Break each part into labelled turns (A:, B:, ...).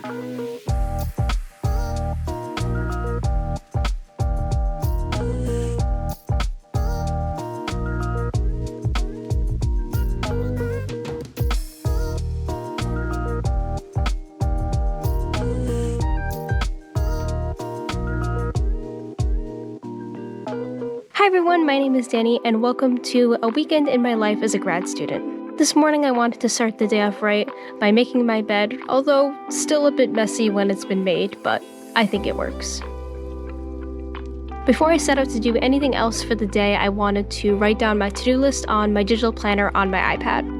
A: Hi everyone, my name is Dani and welcome to a weekend in my life as a grad student. This morning I wanted to start the day off right by making my bed, although still a bit messy when it's been made, but I think it works. Before I set out to do anything else for the day, I wanted to write down my to-do list on my digital planner on my iPad.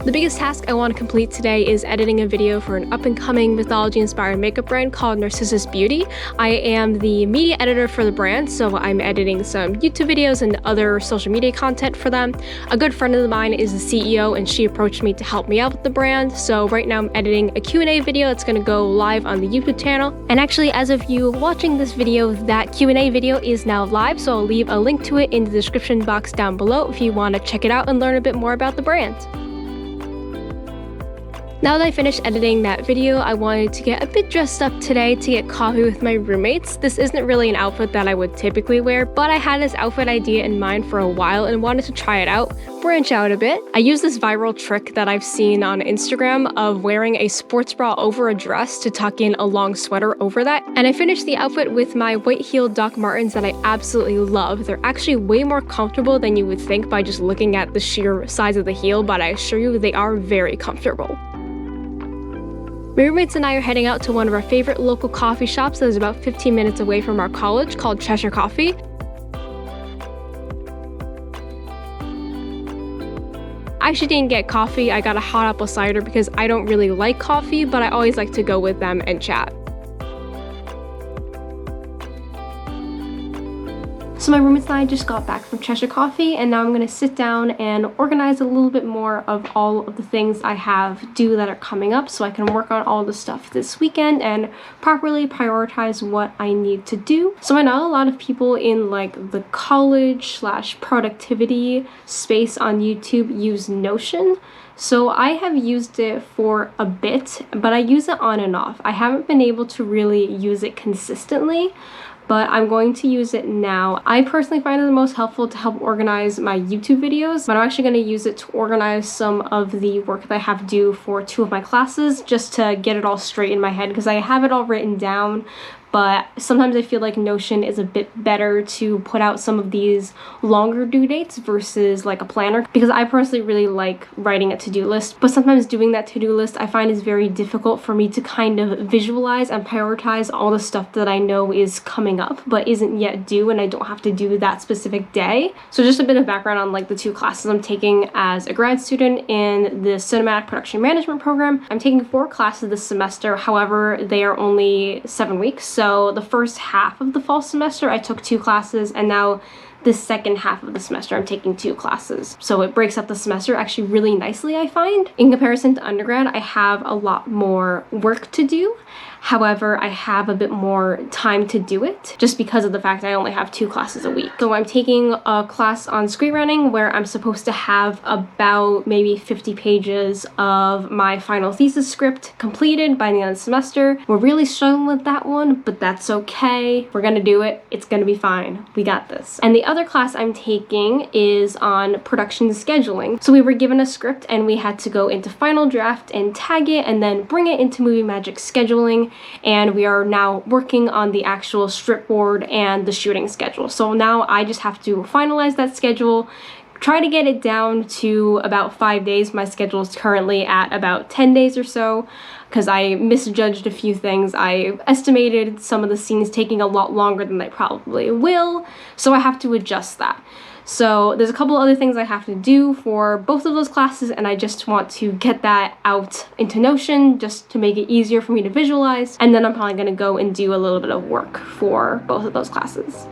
A: The biggest task I want to complete today is editing a video for an up-and-coming mythology-inspired makeup brand called Narcissus Beauty. I am the media editor for the brand, so I'm editing some YouTube videos and other social media content for them. A good friend of mine is the CEO, and she approached me to help me out with the brand. So right now I'm editing a Q&A video that's going to go live on the YouTube channel. And actually, as of you watching this video, that Q&A video is now live, so I'll leave a link to it in the description box down below if you want to check it out and learn a bit more about the brand. Now that I finished editing that video, I wanted to get a bit dressed up today to get coffee with my roommates. This isn't really an outfit that I would typically wear, but I had this outfit idea in mind for a while and wanted to try it out, branch out a bit. I used this viral trick that I've seen on Instagram of wearing a sports bra over a dress to tuck in a long sweater over that. And I finished the outfit with my white heeled Doc Martens that I absolutely love. They're actually way more comfortable than you would think by just looking at the sheer size of the heel, but I assure you they are very comfortable. My roommates and I are heading out to one of our favorite local coffee shops that is about 15 minutes away from our college called Cheshire Coffee. I actually didn't get coffee, I got a hot apple cider because I don't really like coffee, but I always like to go with them and chat. So my roommates and I just got back from Cheshire Coffee, and now I'm going to sit down and organize a little bit more of all of the things I have due that are coming up so I can work on all the stuff this weekend and properly prioritize what I need to do. So I know a lot of people in like the college / productivity space on YouTube use Notion. So I have used it for a bit, but I use it on and off. I haven't been able to really use it consistently, but I'm going to use it now. I personally find it the most helpful to help organize my YouTube videos, but I'm actually going to use it to organize some of the work that I have due for 2 of my classes, just to get it all straight in my head, because I have it all written down, but sometimes I feel like Notion is a bit better to put out some of these longer due dates versus like a planner, because I personally really like writing a to-do list, but sometimes doing that to-do list I find is very difficult for me to kind of visualize and prioritize all the stuff that I know is coming up but isn't yet due and I don't have to do that specific day. So just a bit of background on like the 2 classes I'm taking as a grad student in the cinematic production management program. I'm taking 4 classes this semester, however they are only 7 weeks. So the first half of the fall semester I took 2 classes, and now the second half of the semester I'm taking 2 classes. So it breaks up the semester actually really nicely, I find. In comparison to undergrad, I have a lot more work to do. However, I have a bit more time to do it just because of the fact I only have 2 classes a week. So I'm taking a class on screenwriting where I'm supposed to have about maybe 50 pages of my final thesis script completed by the end of the semester. We're really struggling with that one, but that's okay. We're gonna do it. It's gonna be fine. We got this. And the other class I'm taking is on production scheduling. So we were given a script and we had to go into Final Draft and tag it and then bring it into Movie Magic scheduling, and we are now working on the actual stripboard and the shooting schedule. So now I just have to finalize that schedule, try to get it down to about 5 days. My schedule is currently at about 10 days or so because I misjudged a few things. I estimated some of the scenes taking a lot longer than they probably will, so I have to adjust that. So there's a couple other things I have to do for both of those classes, and I just want to get that out into Notion just to make it easier for me to visualize, and then I'm probably going to go and do a little bit of work for both of those classes.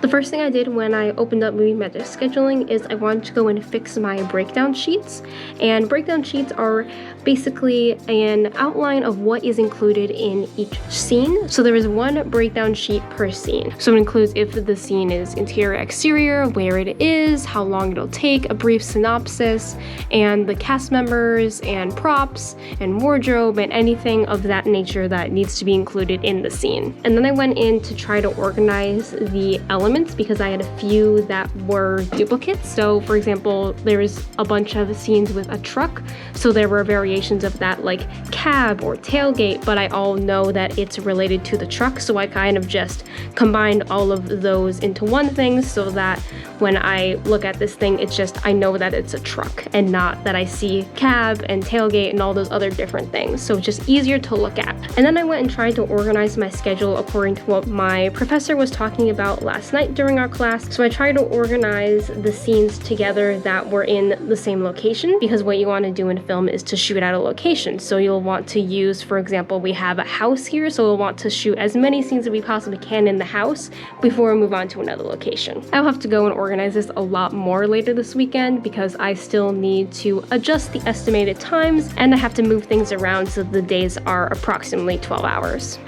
A: The first thing I did when I opened up Movie Magic Scheduling is I wanted to go and fix my breakdown sheets. And breakdown sheets are basically an outline of what is included in each scene. So there is one breakdown sheet per scene. So it includes if the scene is interior, exterior, where it is, how long it'll take, a brief synopsis, and the cast members and props and wardrobe and anything of that nature that needs to be included in the scene. And then I went in to try to organize the elements because I had a few that were duplicates. So for example, there was a bunch of scenes with a truck, so there were variations of that like cab or tailgate, but I all know that it's related to the truck, so I kind of just combined all of those into one thing so that when I look at this thing, it's just I know that it's a truck and not that I see cab and tailgate and all those other different things. So it's just easier to look at. And then I went and tried to organize my schedule according to what my professor was talking about last night during our class. So I tried to organize the scenes together that were in the same location, because what you want to do in film is to shoot at a location. So you'll want to use, for example, we have a house here, so we'll want to shoot as many scenes as we possibly can in the house before we move on to another location. I'll have to go and organize this a lot more later this weekend because I still need to adjust the estimated times and I have to move things around so the days are approximately 12 hours.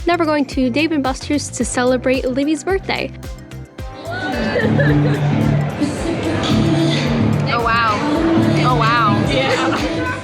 A: Now we're going to Dave & Buster's to celebrate Libby's birthday.
B: Oh wow. Oh wow. Yeah.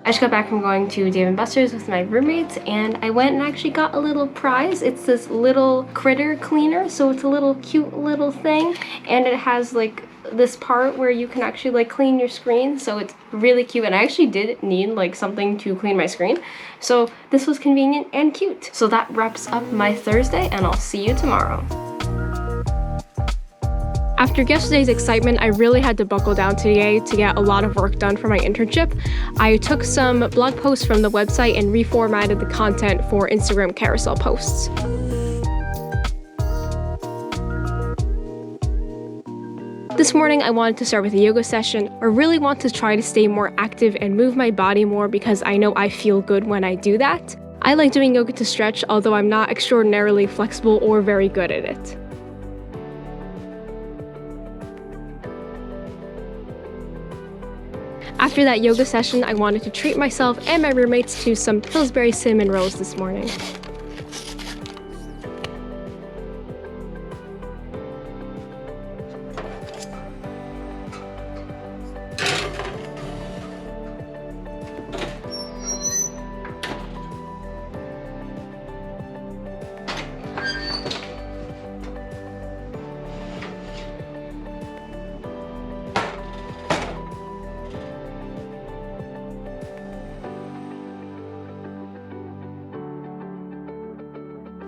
A: I just got back from going to Dave & Buster's with my roommates and I went and actually got a little prize. It's this little critter cleaner, so it's a little cute little thing and it has like this part where you can actually like clean your screen, so it's really cute. And I actually did need like something to clean my screen, so this was convenient and cute. So that wraps up my Thursday and I'll see you tomorrow. After yesterday's excitement, I really had to buckle down today to get a lot of work done for my internship. I took some blog posts from the website and reformatted the content for Instagram carousel posts. This morning, I wanted to start with a yoga session. I really want to try to stay more active and move my body more because I know I feel good when I do that. I like doing yoga to stretch, although I'm not extraordinarily flexible or very good at it. After that yoga session, I wanted to treat myself and my roommates to some Pillsbury cinnamon rolls this morning.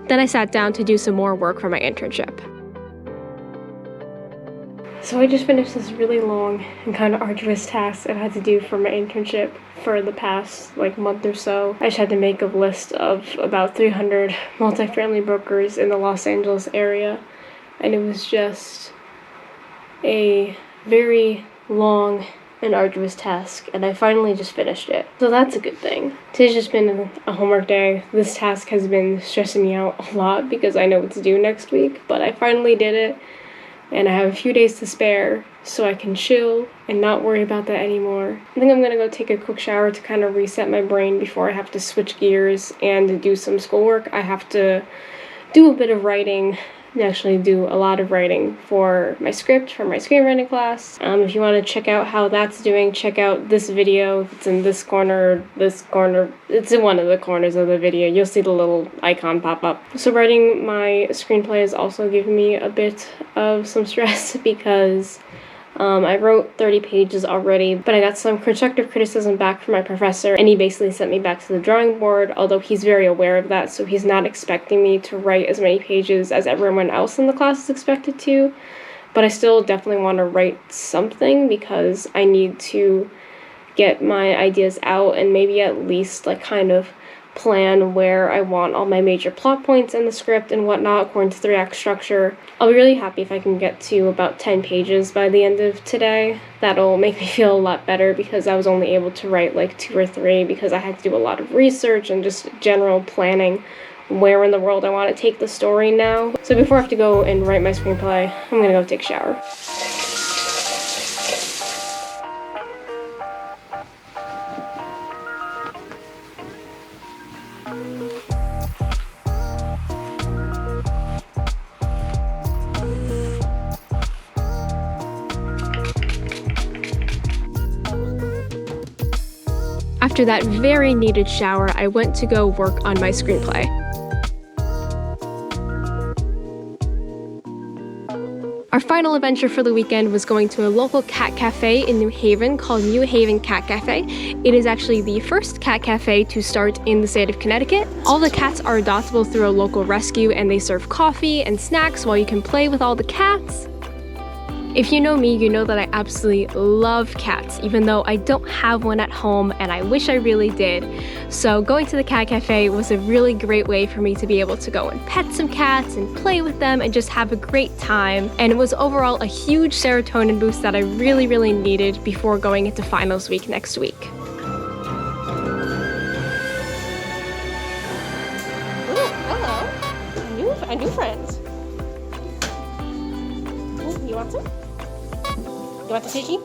A: Then I sat down to do some more work for my internship. So I just finished this really long and kind of arduous task I had to do for my internship for the past month or so. I just had to make a list of about 300 multifamily brokers in the Los Angeles area, and it was just a very long and arduous task, and I finally just finished it. So that's a good thing. Today's just been a homework day. This task has been stressing me out a lot because I know what to do next week, but I finally did it, and I have a few days to spare so I can chill and not worry about that anymore. I think I'm gonna go take a quick shower to kind of reset my brain before I have to switch gears and do some schoolwork. I have to do a bit of writing, actually do a lot of writing for my script for my screenwriting class. If you want to check out how that's doing, check out this video. It's in this corner, it's in one of the corners of the video. You'll see the little icon pop up. So writing my screenplay is also giving me a bit of some stress because I wrote 30 pages already, but I got some constructive criticism back from my professor, and he basically sent me back to the drawing board, although he's very aware of that, so he's not expecting me to write as many pages as everyone else in the class is expected to, but I still definitely want to write something because I need to get my ideas out and maybe at least kind of plan where I want all my major plot points in the script and whatnot according to the 3-act structure. I'll be really happy if I can get to about 10 pages by the end of today. That'll make me feel a lot better because I was only able to write like 2 or 3 because I had to do a lot of research and just general planning where in the world I want to take the story now. So before I have to go and write my screenplay, I'm gonna go take a shower. After that very needed shower, I went to go work on my screenplay. Our final adventure for the weekend was going to a local cat cafe in New Haven called Mew Haven Cat Cafe. It is actually the first cat cafe to start in the state of Connecticut. All the cats are adoptable through a local rescue, and they serve coffee and snacks while you can play with all the cats. If you know me, you know that I absolutely love cats, even though I don't have one at home and I wish I really did. So going to the cat cafe was a really great way for me to be able to go and pet some cats and play with them and just have a great time. And it was overall a huge serotonin boost that I really, really needed before going into finals week next week. Ooh, hello. A new friend. Ooh, you want some? You want the tiki?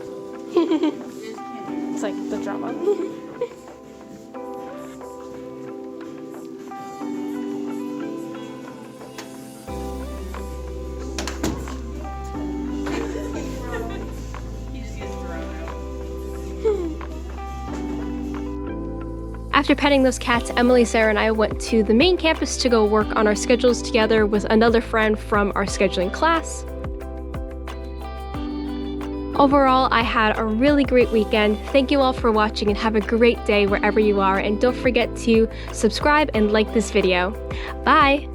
A: It's like the drama. After petting those cats, Emily, Sarah, and I went to the main campus to go work on our schedules together with another friend from our scheduling class. Overall, I had a really great weekend. Thank you all for watching and have a great day wherever you are, and don't forget to subscribe and like this video. Bye!